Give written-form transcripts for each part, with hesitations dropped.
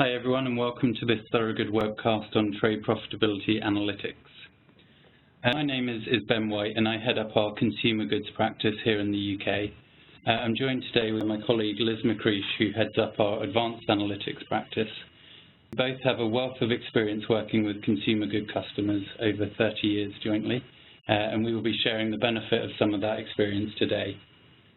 Hi everyone, and welcome to this Thorogood webcast on trade profitability analytics. My name is Ben White and I head up our consumer goods practice here in the UK. I'm joined today with my colleague Liz McCreesh, who heads up our advanced analytics practice. Both have a wealth of experience working with consumer good customers over 30 years jointly, and we will be sharing the benefit of some of that experience today.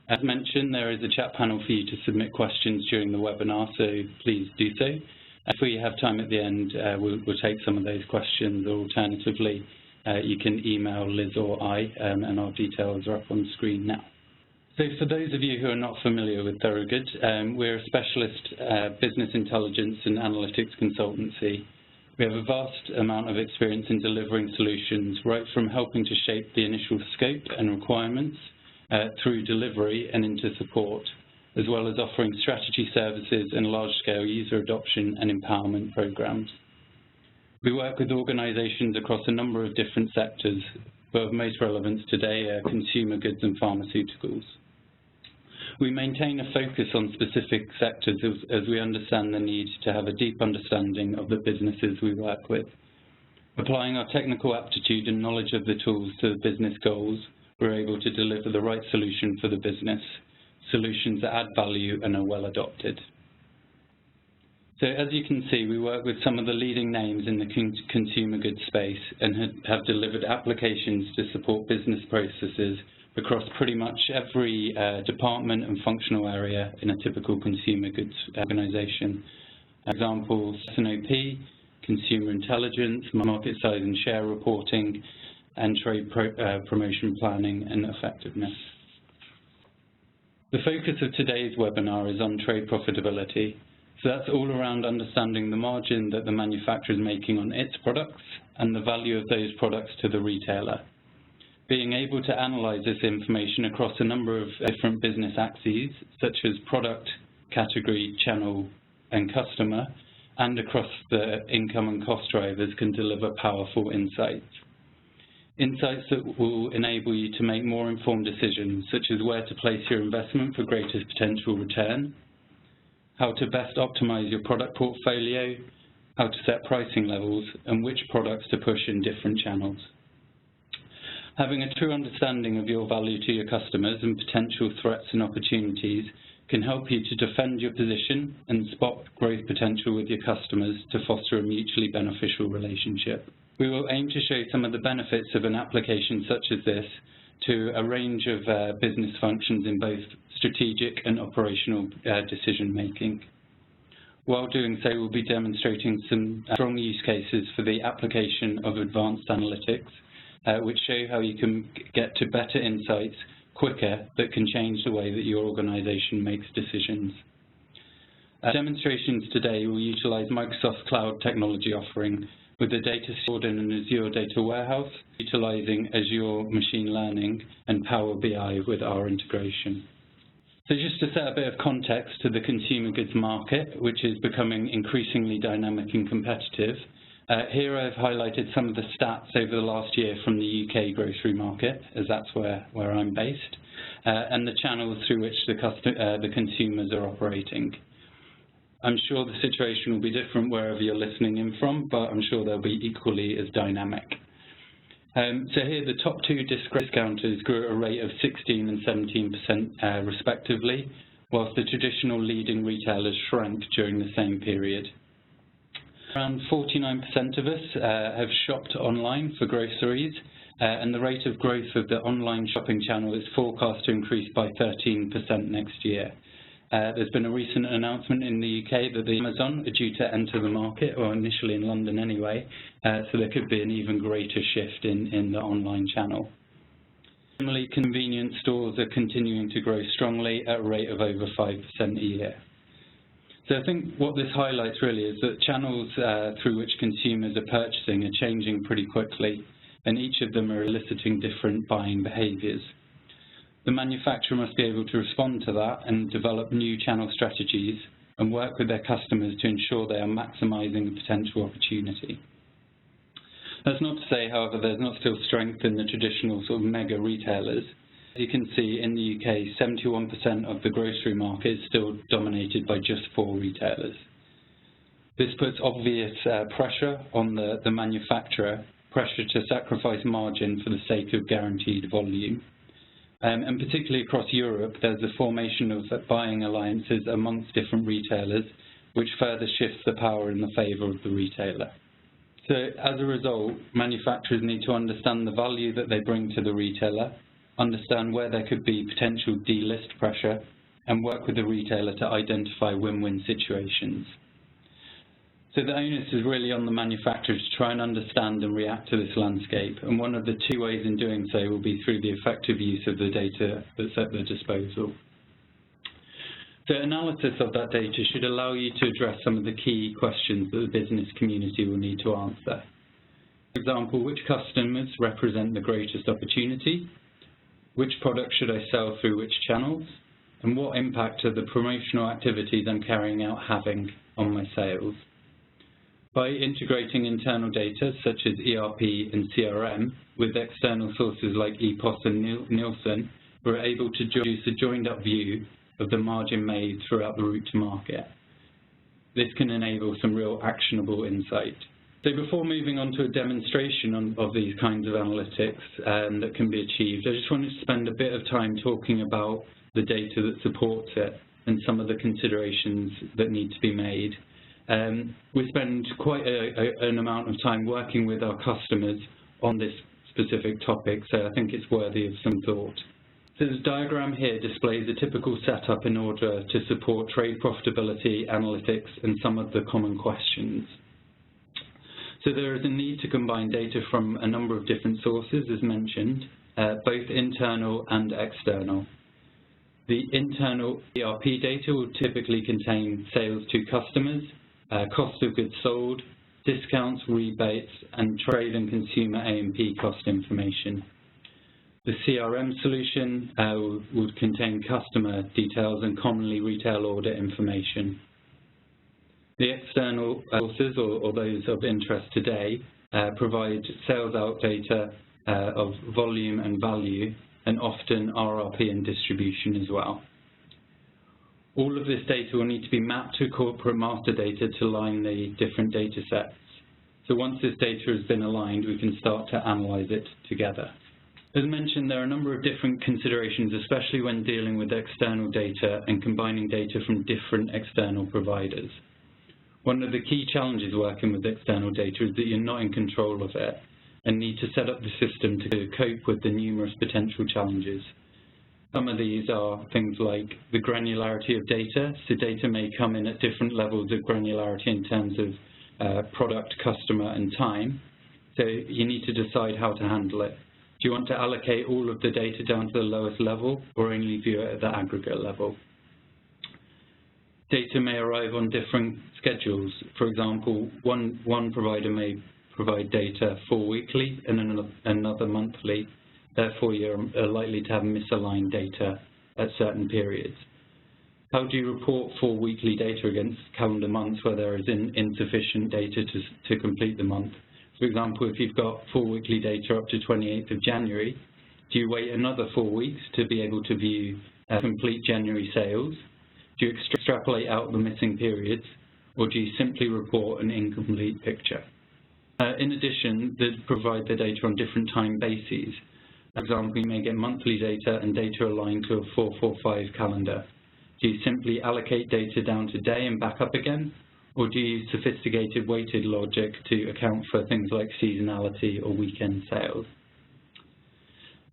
As mentioned, there is a chat panel for you to submit questions during the webinar, so please do so. If we have time at the end, we'll take some of those questions, or alternatively, you can email Liz or I, and our details are up on the screen now. So for those of you who are not familiar with Thorogood, we're a specialist business intelligence and analytics consultancy. We have a vast amount of experience in delivering solutions, right from helping to shape the initial scope and requirements, through delivery and into support, as well as offering strategy services and large-scale user adoption and empowerment programs. We work with organizations across a number of different sectors, but of most relevance today are consumer goods and pharmaceuticals. We maintain a focus on specific sectors as we understand the need to have a deep understanding of the businesses we work with. Applying our technical aptitude and knowledge of the tools to the business goals, we're able to deliver the right solution for the business, solutions that add value and are well adopted. So as you can see, we work with some of the leading names in the consumer goods space and have delivered applications to support business processes across pretty much every department and functional area in a typical consumer goods organization. Examples: S&OP, consumer intelligence, market size and share reporting, and trade promotion planning and effectiveness. The focus of today's webinar is on trade profitability. So that's all around understanding the margin that the manufacturer is making on its products and the value of those products to the retailer. Being able to analyze this information across a number of different business axes, such as product, category, channel, and customer, and across the income and cost drivers, can deliver powerful insights. Insights that will enable you to make more informed decisions, such as where to place your investment for greatest potential return, how to best optimize your product portfolio, how to set pricing levels, and which products to push in different channels. Having a true understanding of your value to your customers and potential threats and opportunities can help you to defend your position and spot growth potential with your customers to foster a mutually beneficial relationship. We will aim to show some of the benefits of an application such as this to a range of business functions in both strategic and operational decision making. While doing so, we'll be demonstrating some strong use cases for the application of advanced analytics, which show how you can get to better insights quicker that can change the way that your organization makes decisions. Demonstrations today will utilize Microsoft Cloud technology offering with the data stored in an Azure data warehouse, utilizing Azure machine learning and Power BI with our integration. So just to set a bit of context to the consumer goods market, which is becoming increasingly dynamic and competitive, here I've highlighted some of the stats over the last year from the UK grocery market, as that's where I'm based, and the channels through which the consumers are operating. I'm sure the situation will be different wherever you're listening in from, but I'm sure they'll be equally as dynamic. So here the top two discounters grew at a rate of 16 and 17% respectively, whilst the traditional leading retailers shrank during the same period. Around 49% of us have shopped online for groceries, and the rate of growth of the online shopping channel is forecast to increase by 13% next year. There's been a recent announcement in the UK that Amazon are due to enter the market, or initially in London anyway, so there could be an even greater shift in the online channel. Similarly, convenience stores are continuing to grow strongly at a rate of over 5% a year. So I think what this highlights really is that channels through which consumers are purchasing are changing pretty quickly, and each of them are eliciting different buying behaviours. The manufacturer must be able to respond to that and develop new channel strategies and work with their customers to ensure they are maximising the potential opportunity. That's not to say, however, there's not still strength in the traditional sort of mega retailers. As you can see, in the UK, 71% of the grocery market is still dominated by just 4 retailers. This puts obvious pressure on the manufacturer, pressure to sacrifice margin for the sake of guaranteed volume. And particularly across Europe, there's a formation of buying alliances amongst different retailers, which further shifts the power in the favour of the retailer. So as a result, manufacturers need to understand the value that they bring to the retailer, understand where there could be potential delist pressure, and work with the retailer to identify win-win situations. So the onus is really on the manufacturers to try and understand and react to this landscape, and one of the two ways in doing so will be through the effective use of the data that's at their disposal. So analysis of that data should allow you to address some of the key questions that the business community will need to answer. For example, which customers represent the greatest opportunity? Which products should I sell through which channels? And what impact are the promotional activities I'm carrying out having on my sales? By integrating internal data such as ERP and CRM with external sources like EPOS and Nielsen, we're able to produce a joined-up view of the margin made throughout the route to market. This can enable some real actionable insight. So before moving on to a demonstration of these kinds of analytics that can be achieved, I just wanted to spend a bit of time talking about the data that supports it and some of the considerations that need to be made. We spend quite an amount of time working with our customers on this specific topic, so I think it's worthy of some thought. So this diagram here displays a typical setup in order to support trade profitability, analytics, and some of the common questions. So there is a need to combine data from a number of different sources, as mentioned, both internal and external. The internal ERP data will typically contain sales to customers, cost of goods sold, discounts, rebates, and trade and consumer A&P cost information. The CRM solution would contain customer details and commonly retail order information. The external sources, or those of interest today, provide sales out data of volume and value, and often RRP and distribution as well. All of this data will need to be mapped to corporate master data to align the different data sets. So once this data has been aligned, we can start to analyze it together. As mentioned, there are a number of different considerations, especially when dealing with external data and combining data from different external providers. One of the key challenges working with external data is that you're not in control of it and need to set up the system to cope with the numerous potential challenges. Some of these are things like the granularity of data. So data may come in at different levels of granularity in terms of product, customer, and time. So you need to decide how to handle it. Do you want to allocate all of the data down to the lowest level or only view it at the aggregate level? Data may arrive on different schedules. For example, one provider may provide data 4 weekly and another monthly. Therefore, you're likely to have misaligned data at certain periods. How do you report 4 weekly data against calendar months where there is insufficient data to complete the month? For example, if you've got 4 weekly data up to 28th of January, do you wait another 4 weeks to be able to view complete January sales? Do you extrapolate out the missing periods, or do you simply report an incomplete picture? In addition, they provide the data on different time bases. For example, you may get monthly data and data aligned to a 4-4-5 calendar. Do you simply allocate data down to day and back up again? Or do you use sophisticated weighted logic to account for things like seasonality or weekend sales?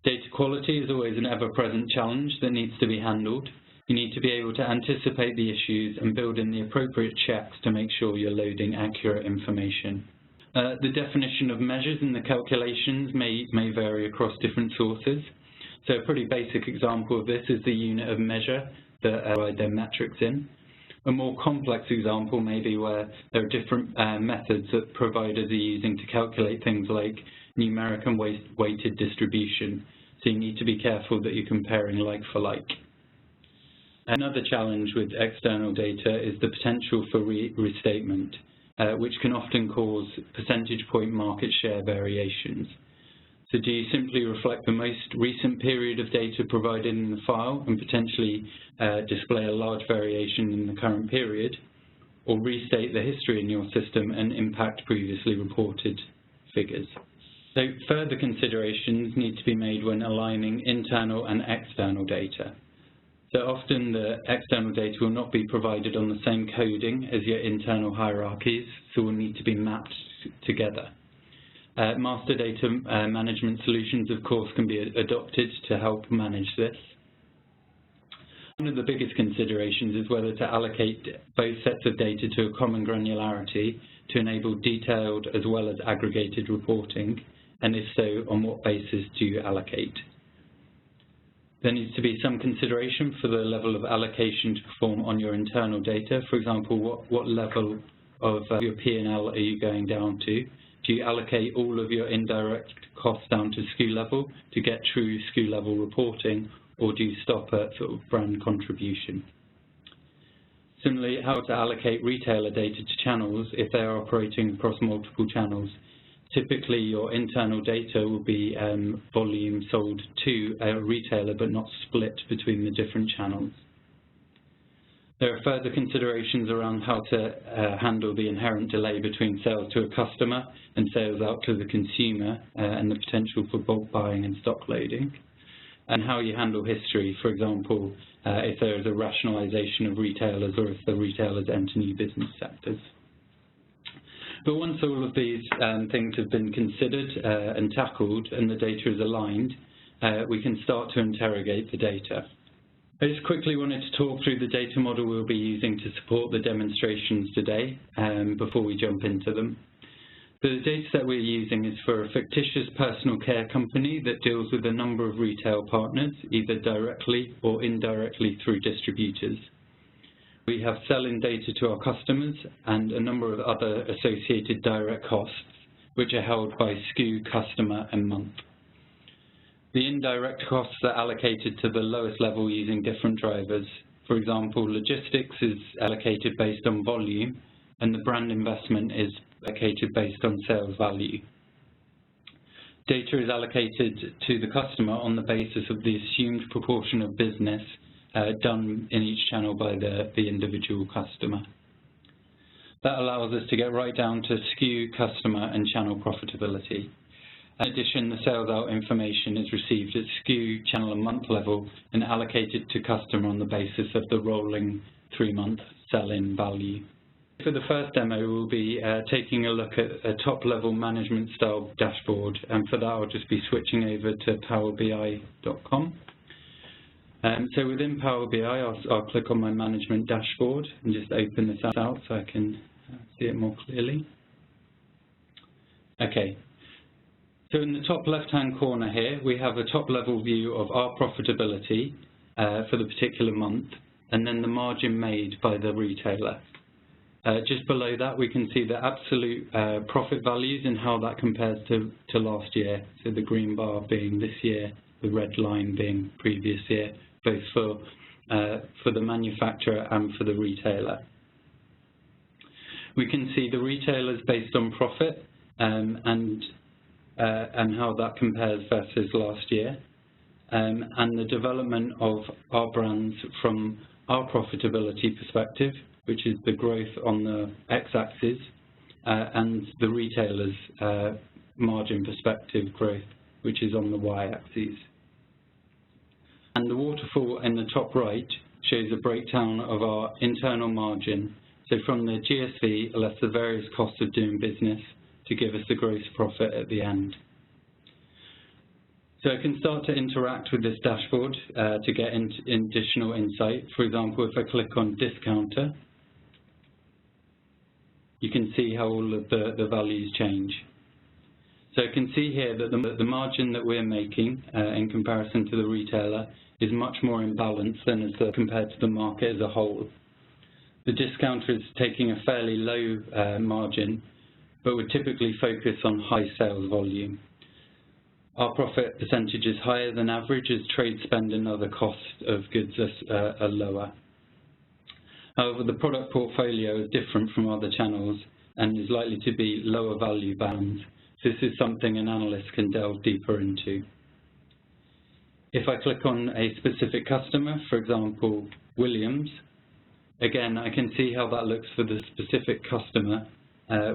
Data quality is always an ever-present challenge that needs to be handled. You need to be able to anticipate the issues and build in the appropriate checks to make sure you're loading accurate information. The definition of measures and the calculations may vary across different sources. So a pretty basic example of this is the unit of measure that provide their metrics in. A more complex example may be where there are different methods that providers are using to calculate things like numeric and weighted distribution. So you need to be careful that you're comparing like for like. Another challenge with external data is the potential for restatement, which can often cause percentage point market share variations. So do you simply reflect the most recent period of data provided in the file and potentially display a large variation in the current period? or restate the history in your system and impact previously reported figures. So further considerations need to be made when aligning internal and external data. So often the external data will not be provided on the same coding as your internal hierarchies, so will need to be mapped together. Master data management solutions, of course, can be adopted to help manage this. One of the biggest considerations is whether to allocate both sets of data to a common granularity to enable detailed as well as aggregated reporting, and if so, on what basis do you allocate? There needs to be some consideration for the level of allocation to perform on your internal data. For example, what level of your P&L are you going down to? Do you allocate all of your indirect costs down to SKU level to get true SKU level reporting, or do you stop at sort of brand contribution? Similarly, how to allocate retailer data to channels if they are operating across multiple channels. Typically, your internal data will be volume sold to a retailer, but not split between the different channels. There are further considerations around how to handle the inherent delay between sales to a customer and sales out to the consumer, and the potential for bulk buying and stock loading, and how you handle history, for example, if there is a rationalization of retailers or if the retailers enter new business sectors. But once all of these things have been considered and tackled and the data is aligned, we can start to interrogate the data. I just quickly wanted to talk through the data model we'll be using to support the demonstrations today before we jump into them. The data set we're using is for a fictitious personal care company that deals with a number of retail partners, either directly or indirectly through distributors. We have sell-in data to our customers and a number of other associated direct costs, which are held by SKU, customer, and month. The indirect costs are allocated to the lowest level using different drivers. For example, logistics is allocated based on volume, and the brand investment is allocated based on sales value. Data is allocated to the customer on the basis of the assumed proportion of business done in each channel by the individual customer. That allows us to get right down to SKU, customer, and channel profitability. In addition, the sales out information is received at SKU, channel, and month level and allocated to customer on the basis of the rolling 3-month sell-in value. For the first demo, we'll be taking a look at a top-level management style dashboard, and for that I'll just be switching over to powerbi.com. So within Power BI, I'll click on my management dashboard and just open this out so I can see it more clearly. Okay. So in the top left-hand corner here, we have a top-level view of our profitability for the particular month, and then the margin made by the retailer. Just below that, we can see the absolute profit values and how that compares to last year. So the green bar being this year, the red line being previous year, both for the manufacturer and for the retailer. We can see the retailers based on profit and how that compares versus last year, and the development of our brands from our profitability perspective, which is the growth on the x-axis, and the retailer's margin perspective growth, which is on the y-axis. And the waterfall in the top right shows a breakdown of our internal margin, so from the GSV less the various costs of doing business to give us the gross profit at the end. So I can start to interact with this dashboard to get additional insight. For example, if I click on discounter, you can see how all of the values change. So I can see here that the margin that we're making in comparison to the retailer is much more in balance than compared to the market as a whole. The discounter is taking a fairly low margin, but would typically focus on high sales volume. Our profit percentage is higher than average as trade spend and other costs of goods are lower. However, the product portfolio is different from other channels and is likely to be lower value bands. So this is something an analyst can delve deeper into. If I click on a specific customer, for example, Williams, Again, I can see how that looks for the specific customer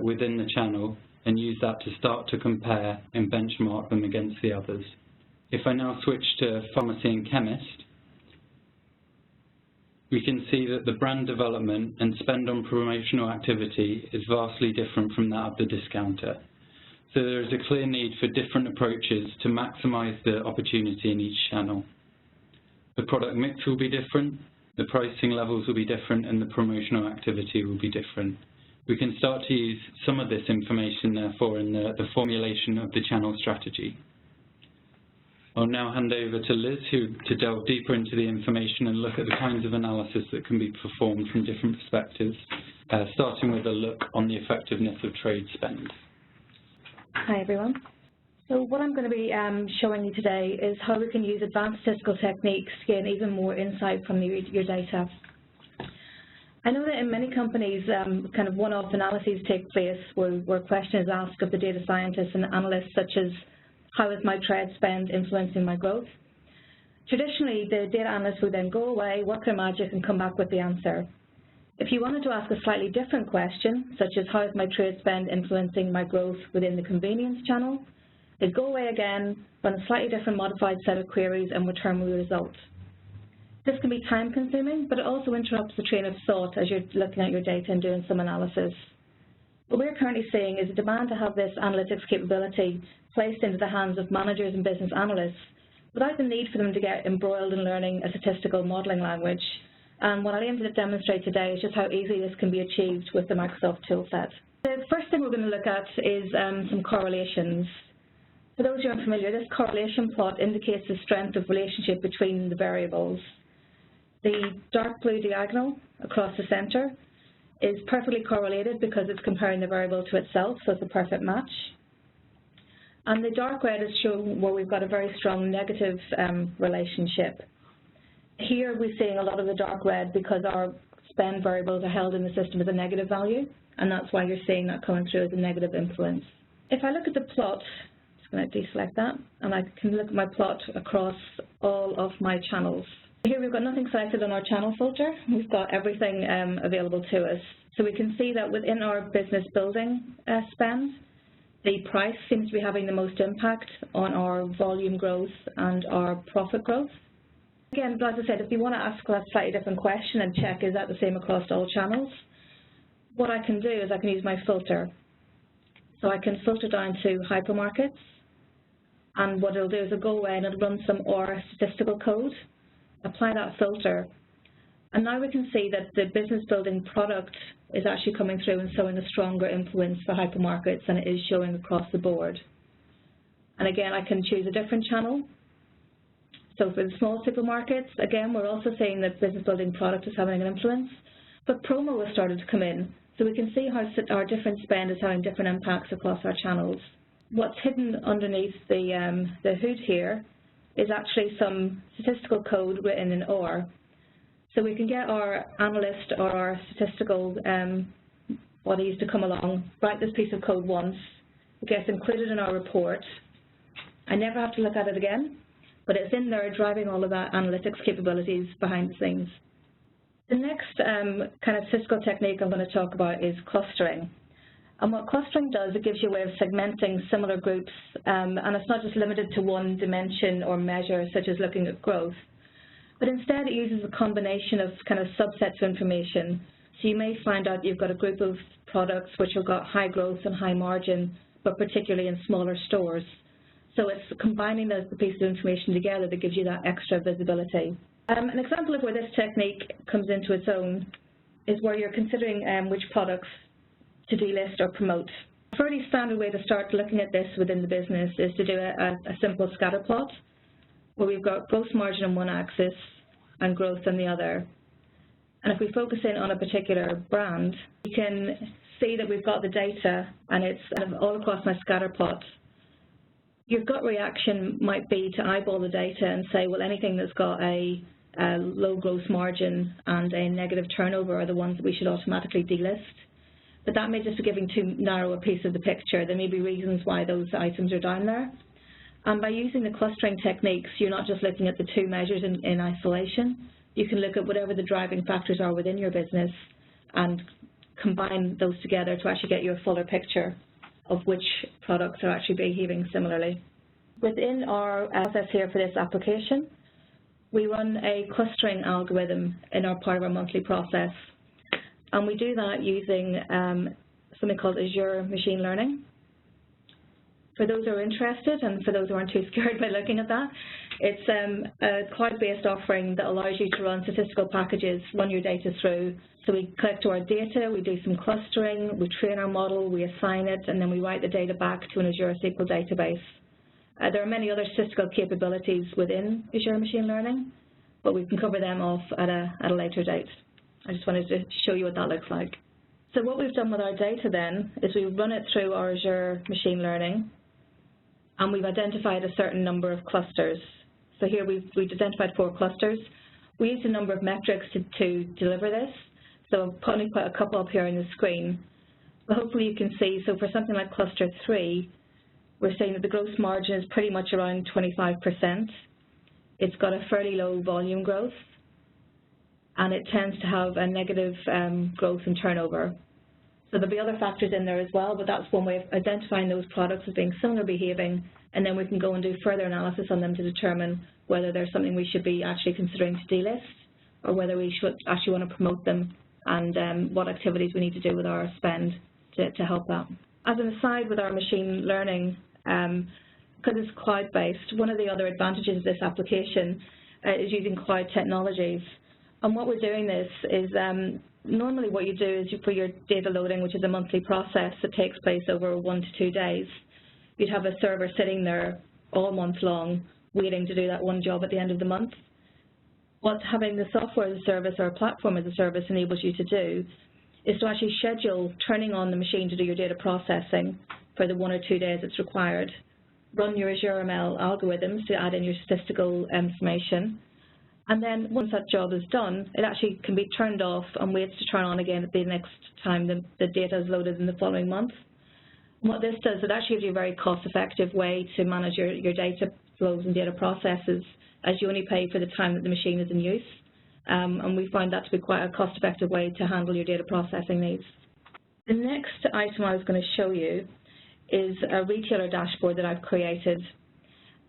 within the channel and use that to start to compare and benchmark them against the others. If I now switch to pharmacy and chemist, we can see that the brand development and spend on promotional activity is vastly different from that of the discounter. So there is a clear need for different approaches to maximise the opportunity in each channel. The product mix will be different, the pricing levels will be different, and the promotional activity will be different. We can start to use some of this information, therefore, in the formulation of the channel strategy. I'll now hand over to Liz to delve deeper into the information and look at the kinds of analysis that can be performed from different perspectives, starting with a look on the effectiveness of trade spend. Hi everyone. So what I'm going to be showing you today is how we can use advanced statistical techniques to gain even more insight from your data. I know that in many companies, kind of one-off analyses take place where questions are asked of the data scientists and analysts, such as, how is my trade spend influencing my growth? Traditionally, the data analysts would then go away, work their magic, and come back with the answer. If you wanted to ask a slightly different question, such as how is my trade spend influencing my growth within the convenience channel, they'd go away again, run a slightly different modified set of queries, and return with a result. This can be time-consuming, but it also interrupts the train of thought as you're looking at your data and doing some analysis. What we're currently seeing is a demand to have this analytics capability placed into the hands of managers and business analysts without the need for them to get embroiled in learning a statistical modelling language. And what I aim to demonstrate today is just how easily this can be achieved with the Microsoft toolset. The first thing we're going to look at is some correlations. For those who aren't familiar, this correlation plot indicates the strength of relationship between the variables. The dark blue diagonal across the centre is perfectly correlated because it's comparing the variable to itself, so it's a perfect match. And the dark red is showing where we've got a very strong negative relationship. Here we're seeing a lot of the dark red because our spend variables are held in the system as a negative value, and that's why you're seeing that coming through as a negative influence. If I look at the plot, I'm just going to deselect that, and I can look at my plot across all of my channels. Here we've got nothing selected on our channel filter. We've got everything available to us. So we can see that within our business building spend, the price seems to be having the most impact on our volume growth and our profit growth. Again, as I said, if you want to ask a slightly different question and check is that the same across all channels, what I can do is I can use my filter. So I can filter down to hypermarkets, and what it'll do is it'll go away and it'll run some OR statistical code, apply that filter, and now we can see that the business building product is actually coming through and showing a stronger influence for hypermarkets than it is showing across the board. And again, I can choose a different channel. So for the small supermarkets, again, we're also seeing that business building product is having an influence, but promo has started to come in. So we can see how our different spend is having different impacts across our channels. What's hidden underneath the hood here is actually some statistical code written in OR. So we can get our analyst or our statistical bodies to come along, write this piece of code once, it gets included in our report. I never have to look at it again, but it's in there driving all of that analytics capabilities behind the scenes. The next kind of statistical technique I'm going to talk about is clustering. And what clustering does, it gives you a way of segmenting similar groups, and it's not just limited to one dimension or measure, such as looking at growth, but instead it uses a combination of kind of subsets of information. So you may find out you've got a group of products which have got high growth and high margin, but particularly in smaller stores. So it's combining those pieces of information together that gives you that extra visibility. An example of where this technique comes into its own is where you're considering which products to delist or promote. A fairly standard way to start looking at this within the business is to do a simple scatter plot, where we've got gross margin on one axis and growth on the other. And if we focus in on a particular brand, we can see that we've got the data and it's all across my scatter plot. Your gut reaction might be to eyeball the data and say, well, anything that's got a low gross margin and a negative turnover are the ones that we should automatically delist. But that may just be giving too narrow a piece of the picture. There may be reasons why those items are down there. And by using the clustering techniques, you're not just looking at the two measures in isolation, you can look at whatever the driving factors are within your business and combine those together to actually get you a fuller picture of which products are actually behaving similarly. Within our process here for this application, we run a clustering algorithm in our part of our monthly process, and we do that using something called Azure Machine Learning. For those who are interested, and for those who aren't too scared by looking at that, it's a cloud-based offering that allows you to run statistical packages, run your data through. So we collect our data, we do some clustering, we train our model, we assign it, and then we write the data back to an Azure SQL database. There are many other statistical capabilities within Azure Machine Learning, but we can cover them off at a later date. I just wanted to show you what that looks like. So what we've done with our data then is we run it through our Azure Machine Learning, and we've identified a certain number of clusters. So here we've identified 4 clusters. We used a number of metrics to deliver this. So I'll only put a couple up here on the screen. But hopefully you can see, so for something like cluster 3, we're saying that the gross margin is pretty much around 25%. It's got a fairly low volume growth, and it tends to have a negative growth in turnover. So there'll be other factors in there as well, but that's one way of identifying those products as being similar behaving, and then we can go and do further analysis on them to determine whether there's something we should be actually considering to delist, or whether we should actually want to promote them, and what activities we need to do with our spend to help that. As an aside with our machine learning, because it's cloud-based, one of the other advantages of this application is using cloud technologies. And what we're doing this is, normally what you do is for your data loading, which is a monthly process that takes place over 1 to 2 days, you'd have a server sitting there all month long waiting to do that one job at the end of the month. What having the software as a service or a platform as a service enables you to do is to actually schedule turning on the machine to do your data processing for the 1 or 2 days it's required, run your Azure ML algorithms to add in your statistical information, and then once that job is done, it actually can be turned off and waits to turn on again at the next time the data is loaded in the following month. And what this does, it actually gives you a very cost-effective way to manage your data flows and data processes, as you only pay for the time that the machine is in use. And we find that to be quite a cost-effective way to handle your data processing needs. The next item I was going to show you is a retailer dashboard that I've created.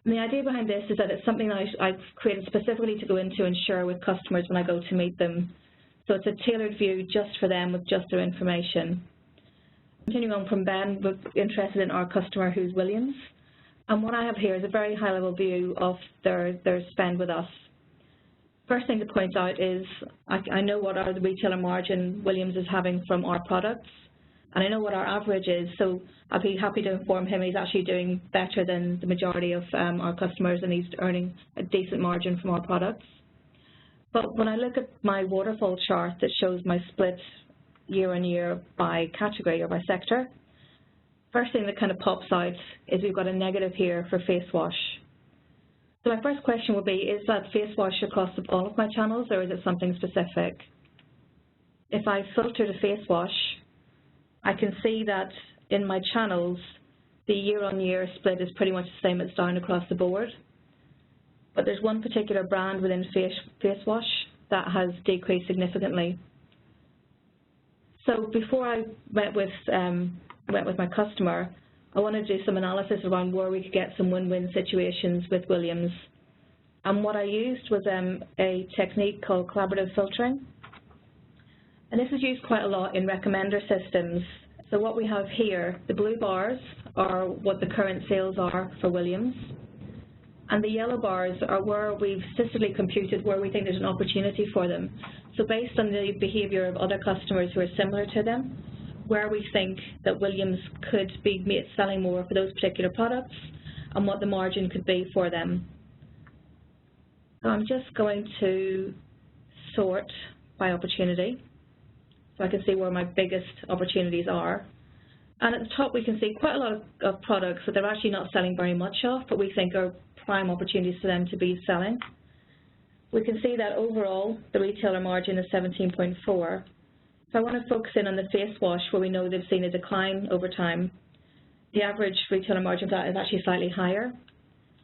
And the idea behind this is that it's something that I've created specifically to go into and share with customers when I go to meet them. So it's a tailored view just for them with just their information. Continuing on from Ben, we're interested in our customer who's Williams. And what I have here is a very high-level view of their spend with us. First thing to point out is I know what the retailer margin Williams is having from our products, and I know what our average is, so I'd be happy to inform him he's actually doing better than the majority of our customers, and he's earning a decent margin from our products. But when I look at my waterfall chart that shows my split year on year by category or by sector, first thing that kind of pops out is we've got a negative here for face wash. So my first question would be, is that face wash across all of my channels, or is it something specific? If I filter to face wash, I can see that in my channels, the year-on-year split is pretty much the same. It's down across the board. But there's one particular brand within face wash that has decreased significantly. So before I met with my customer, I wanted to do some analysis around where we could get some win-win situations with Williams. And what I used was a technique called collaborative filtering. And this is used quite a lot in recommender systems. So what we have here, the blue bars are what the current sales are for Williams. And the yellow bars are where we've statistically computed where we think there's an opportunity for them. So based on the behavior of other customers who are similar to them, where we think that Williams could be selling more for those particular products and what the margin could be for them. So I'm just going to sort by opportunity so I can see where my biggest opportunities are. And at the top we can see quite a lot of products that they're actually not selling very much of, but we think are prime opportunities for them to be selling. We can see that overall the retailer margin is 17.4. So I want to focus in on the face wash where we know they've seen a decline over time. The average retailer margin for that is actually slightly higher.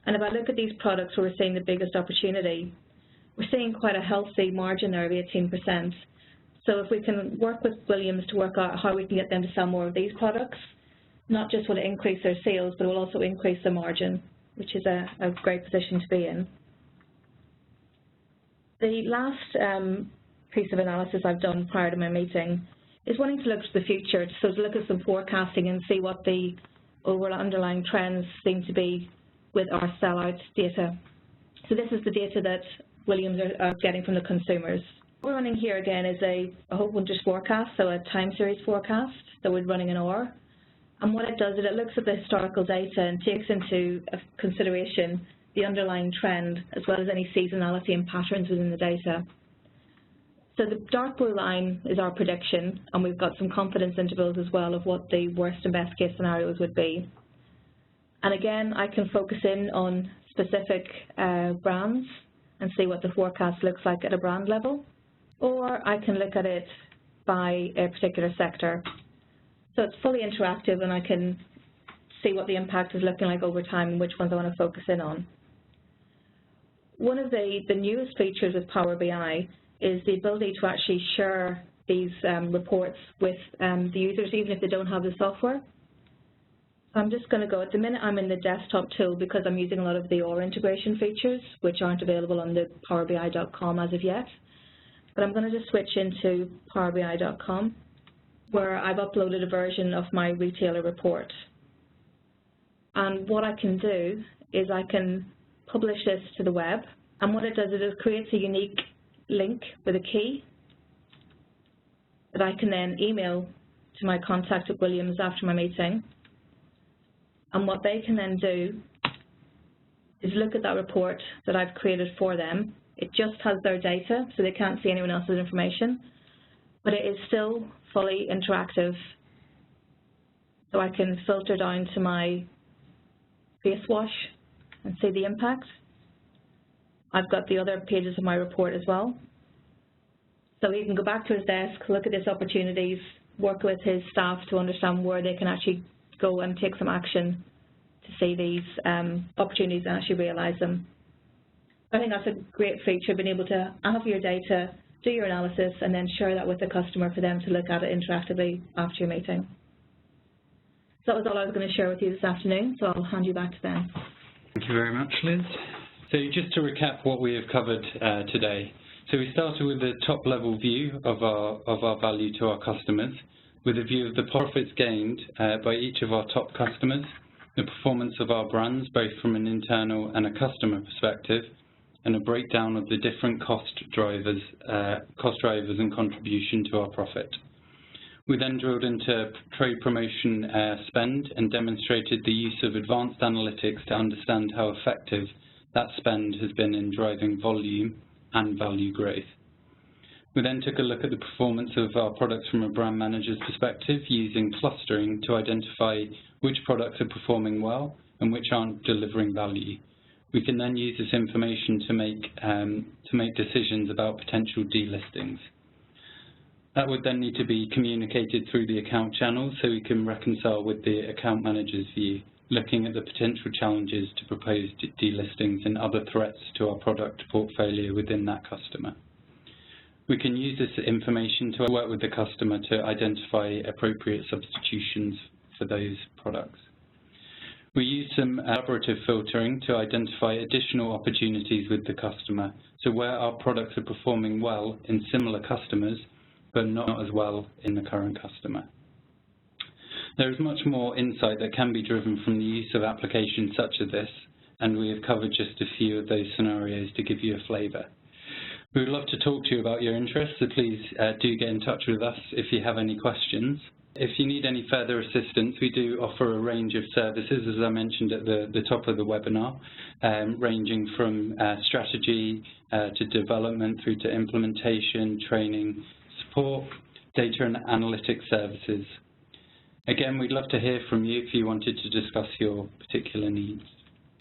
And if I look at these products where we're seeing the biggest opportunity, we're seeing quite a healthy margin there of 18%. So if we can work with Williams to work out how we can get them to sell more of these products, not just will it increase their sales, but it will also increase the margin, which is a great position to be in. The last piece of analysis I've done prior to my meeting is wanting to look to the future, so to look at some forecasting and see what the overall underlying trends seem to be with our sellout data. So this is the data that Williams are getting from the consumers. What we're running here again is a whole bunch of forecasts, so a time series forecast that we're running in R. And what it does is it looks at the historical data and takes into consideration the underlying trend as well as any seasonality and patterns within the data. So the dark blue line is our prediction, and we've got some confidence intervals as well of what the worst and best case scenarios would be. And again, I can focus in on specific brands and see what the forecast looks like at a brand level, or I can look at it by a particular sector. So it's fully interactive, and I can see what the impact is looking like over time and which ones I want to focus in on. One of the newest features of Power BI is the ability to actually share these reports with the users, even if they don't have the software. So I'm just going to go, at the minute I'm in the desktop tool because I'm using a lot of the OR integration features, which aren't available on the powerbi.com as of yet. But I'm going to just switch into powerbi.com, where I've uploaded a version of my retailer report. And what I can do is I can publish this to the web, and what it does is it creates a unique link with a key that I can then email to my contact at Williams after my meeting. And what they can then do is look at that report that I've created for them. It just has their data, so they can't see anyone else's information, but it is still fully interactive. So I can filter down to my face wash and see the impact. I've got the other pages of my report as well. So he can go back to his desk, look at his opportunities, work with his staff to understand where they can actually go and take some action to see these opportunities and actually realise them. I think that's a great feature, being able to have your data, do your analysis, and then share that with the customer for them to look at it interactively after your meeting. So that was all I was going to share with you this afternoon, so I'll hand you back to Ben. Thank you very much, Liz. So just to recap what we have covered today. So we started with a top-level view of our value to our customers, with a view of the profits gained by each of our top customers, the performance of our brands, both from an internal and a customer perspective, and a breakdown of the different cost drivers and contribution to our profit. We then drilled into trade promotion spend and demonstrated the use of advanced analytics to understand how effective that spend has been in driving volume and value growth. We then took a look at the performance of our products from a brand manager's perspective, using clustering to identify which products are performing well and which aren't delivering value. We can then use this information to make decisions about potential delistings. That would then need to be communicated through the account channels so we can reconcile with the account manager's view, looking at the potential challenges to proposed delistings and other threats to our product portfolio within that customer. We can use this information to work with the customer to identify appropriate substitutions for those products. We use some collaborative filtering to identify additional opportunities with the customer, so where our products are performing well in similar customers, but not as well in the current customer. There is much more insight that can be driven from the use of applications such as this, and we have covered just a few of those scenarios to give you a flavour. We would love to talk to you about your interests, so please do get in touch with us if you have any questions. If you need any further assistance, we do offer a range of services, as I mentioned at the top of the webinar, ranging from strategy to development through to implementation, training, support, data and analytics services. Again, we'd love to hear from you if you wanted to discuss your particular needs.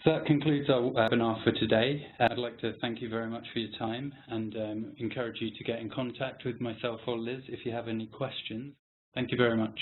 So that concludes our webinar for today. I'd like to thank you very much for your time and encourage you to get in contact with myself or Liz if you have any questions. Thank you very much.